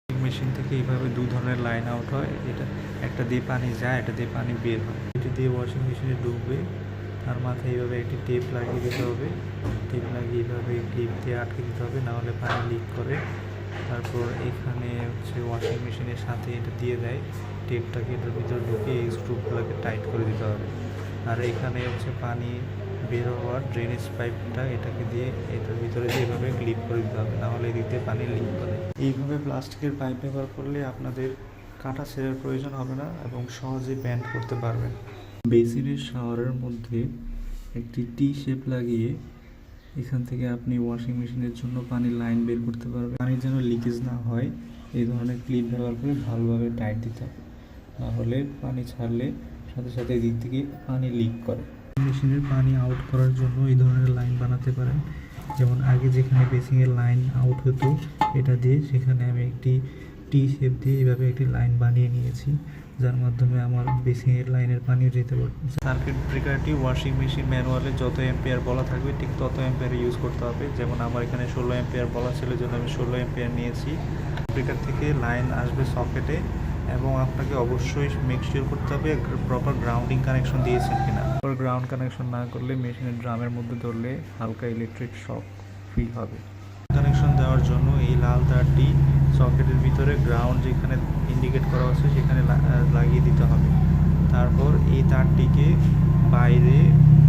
Machine থেকে এইভাবে দু ধরনের লাইন আউট হয়, এটা একটা দিয়ে পানি যায়, এটা দিয়ে পানি বের হয়। এটা দিয়ে ওয়াশিং মেশিনে ঢুকবে, তার মাথায় এইভাবে একটি টেপ লাগিয়ে দিতে হবে। টেপ লাগিয়ে এইভাবে ক্লিপ দিয়ে আটকে দিতে হবে, নাহলে পানি লিক করে। তারপর এখানে হচ্ছে ওয়াশিং মেশিনের সাথে এটা দিয়ে দেয়, টেপটাকে এটার ভিতরে ঢুকে এই স্ক্রুগুলোকে টাইট করে দিতে হবে। আর এখানে হচ্ছে পানি বের হওয়ার ড্রেনেজ পাইপটা এটাকে দিয়ে এটার ভিতরে দিয়ে এভাবে ক্লিপ করে দিতে হবে, নাহলে এদিক দিয়ে পানি লিক করে। এইভাবে প্লাস্টিকের পাইপ ব্যবহার করলে আপনাদের কাটা ছেঁড়ার প্রয়োজন হবে না এবং সহজে ব্যান্ড করতে পারবেন। বেসিনের শাওয়ারের মধ্যে একটি টি শেপ লাগিয়ে এখান থেকে আপনি ওয়াশিং মেশিনের জন্য পানির লাইন বের করতে পারবেন। পানি যেন লিকেজ না হয় এই ধরনের ক্লিপ ব্যবহার করে ভালোভাবে টাইট দিতে হবে, নাহলে পানি ছাড়লে সাথে সাথে এদিক থেকে পানি লিক করে। মেশিনের পানি আউট করার জন্য এই ধরনের লাইন বানাতে পারেন। যেমন আগে যেখানে বেসিনের লাইন আউট হতো এটা দিয়ে, সেখানে আমি একটি টি শেপ দিয়ে এইভাবে একটি লাইন বানিয়ে নিয়েছি, যার মাধ্যমে আমার বেসিনের লাইনের পানি যেতে পারবে। সার্কিট ব্রেকারটি ওয়াশিং মেশিন ম্যানুয়ালে যত অ্যাম্পিয়ার বলা থাকবে ঠিক তত অ্যাম্পিয়ার ইউজ করতে হবে। যেমন আমার এখানে 16 অ্যাম্পিয়ার বলা ছিল, জন্য আমি 16 অ্যাম্পিয়ার নিয়েছি। ব্রেকার থেকে লাইন আসবে সকেটে এবং আপনাকে অবশ্যই মেক শিওর করতে হবে প্রপার গ্রাউন্ডিং কানেকশন দিয়েছেন কিনা। গ্রাউন্ড কানেকশন না করলে মেশিনের ড্রামের মধ্যে ধরলে হালকা ইলেকট্রিক শক ফিল হবে। কানেকশন দেওয়ার জন্য এই লাল তারটি সকেটের ভিতরে গ্রাউন্ড যেখানে ইন্ডিকেট করা আছে সেখানে লাগিয়ে দিতে হবে। তারপর এই তারটিকে বাইরে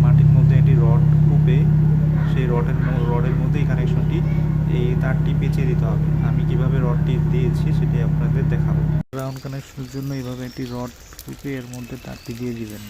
মাটির মধ্যে একটি রড কুপে সেই রডের মধ্যে এই কানেকশনটি এই তারটি পেঁচিয়ে দিতে হবে। আমি কিভাবে রডটি দিয়েছি সেটি আপনাদের দেখাবো। গ্রাউন্ড কানেকশনের জন্য এইভাবে একটি রড কুপে এর মধ্যে তারটি দিয়ে দিবেন।